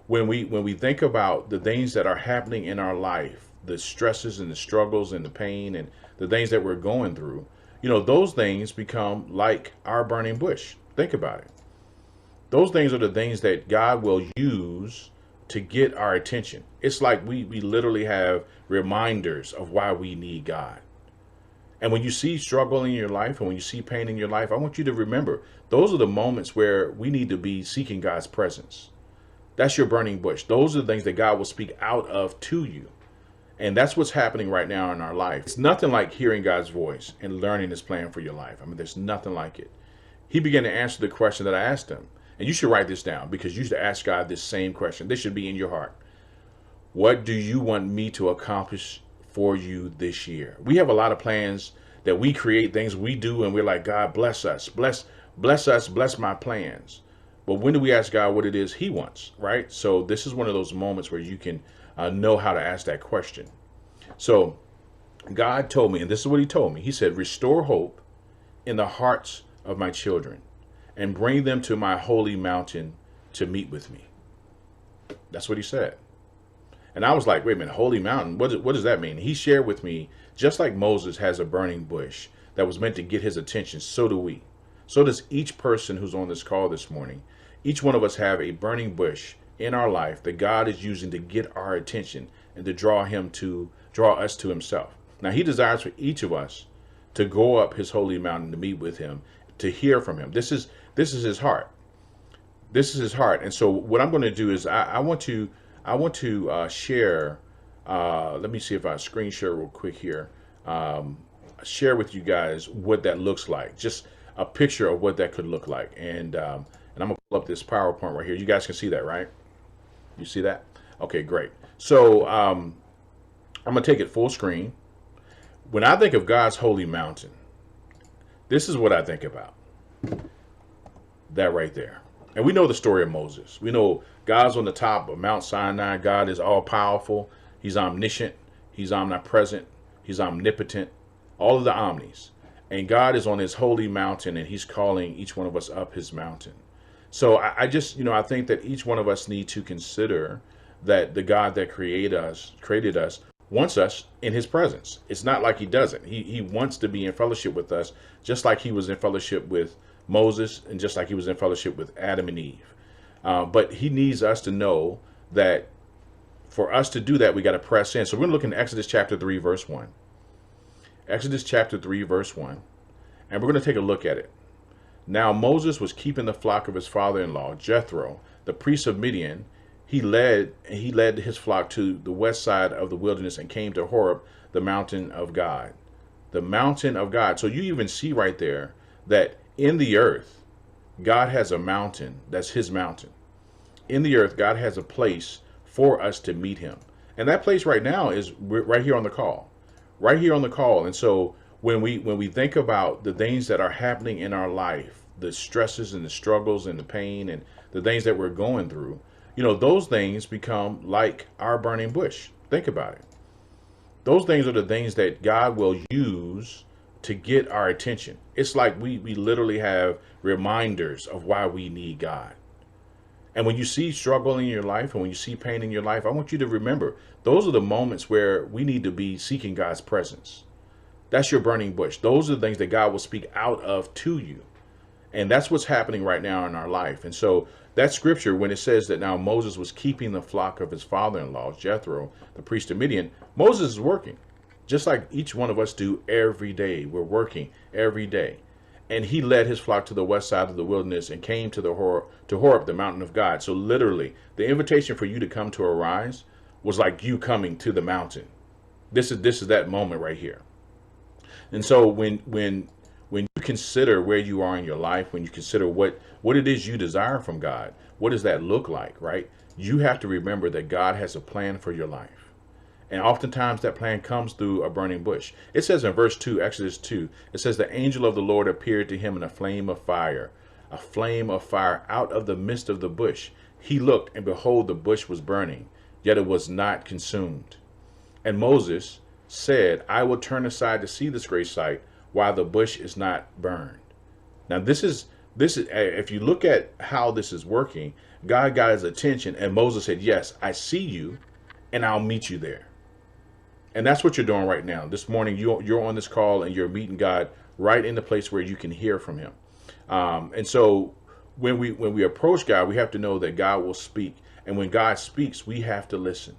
when we think about the things that are happening in our life, the stresses and the struggles and the pain and the things that we're going through, those things become like our burning bush. Think about it. Those things are the things that God will use to get our attention. It's like we literally have reminders of why we need God. And when you see struggle in your life and when you see pain in your life, I want you to remember those are the moments where we need to be seeking God's presence. That's your burning bush. Those are the things that God will speak out of to you. And that's what's happening right now in our life. It's nothing like hearing God's voice and learning his plan for your life. I mean, there's nothing like it. He began to answer the question that I asked him. And you should write this down because you should ask God this same question. This should be in your heart. What do you want me to accomplish for you this year? We have a lot of plans that we create, things we do, and we're like, God, bless us, bless us, bless my plans. But when do we ask God what it is he wants, right? So this is one of those moments where you can know how to ask that question. So God told me, and this is what he told me. He said, restore hope in the hearts of my children and bring them to my holy mountain to meet with me. That's what he said. And I was like, wait a minute, holy mountain, what does that mean? He shared with me, just like Moses has a burning bush that was meant to get his attention, so do we. So does each person who's on this call this morning. Each one of us have a burning bush in our life that God is using to get our attention and to draw us to himself. Now he desires for each of us to go up his holy mountain to meet with him, to hear from him. This is his heart. This is his heart. And so what I'm going to do is I want to share. Let me see if I screen share real quick here. Share with you guys what that looks like. Just a picture of what that could look like. And I'm gonna pull up this PowerPoint right here. You guys can see that, right? You see that? Okay, great. So I'm gonna take it full screen. When I think of God's holy mountain, this is what I think about. That right there. And we know the story of Moses. We know God's on the top of Mount Sinai. God is all powerful. He's omniscient. He's omnipresent. He's omnipotent. All of the omnis. And God is on his holy mountain and he's calling each one of us up his mountain. So I just, I think that each one of us need to consider that the God that created us, wants us in his presence. It's not like he doesn't. He wants to be in fellowship with us, just like he was in fellowship with Moses and just like he was in fellowship with Adam and Eve. But he needs us to know that for us to do that, we got to press in. So we're going to look in Exodus chapter 3, verse 1. Exodus chapter 3, verse 1. And we're going to take a look at it. Now Moses was keeping the flock of his father-in-law, Jethro, the priest of Midian. He led his flock to the west side of the wilderness and came to Horeb, the mountain of God. The mountain of God. So you even see right there that in the earth, God has a mountain. That's his mountain. In the earth, God has a place for us to meet him. And that place right now is right here on the call. Right here on the call. And so when we think about the things that are happening in our life, the stresses and the struggles and the pain and the things that we're going through, those things become like our burning bush. Think about it. Those things are the things that God will use to get our attention. It's like we literally have reminders of why we need God. And when you see struggle in your life and when you see pain in your life, I want you to remember those are the moments where we need to be seeking God's presence. That's your burning bush. Those are the things that God will speak out of to you. And that's what's happening right now in our life. And so that scripture, when it says that now Moses was keeping the flock of his father-in-law, Jethro, the priest of Midian, Moses is working. Just like each one of us do every day. We're working every day. And he led his flock to the west side of the wilderness and came to Horeb, the mountain of God. So literally, the invitation for you to come to Arise was like you coming to the mountain. This is that moment right here. And so when you consider where you are in your life, when you consider what it is you desire from God, what does that look like, right? You have to remember that God has a plan for your life. And oftentimes that plan comes through a burning bush. It says in verse 2, Exodus 2, it says, the angel of the Lord appeared to him in a flame of fire out of the midst of the bush. He looked, and behold, the bush was burning, yet it was not consumed. And Moses said, I will turn aside to see this great sight, while the bush is not burned. Now this is if you look at how this is working, God got his attention, and Moses said, yes, I see you, and I'll meet you there. And that's what you're doing right now. This morning, you're on this call, and you're meeting God right in the place where you can hear from him. And so when we approach God, we have to know that God will speak. And when God speaks, we have to listen.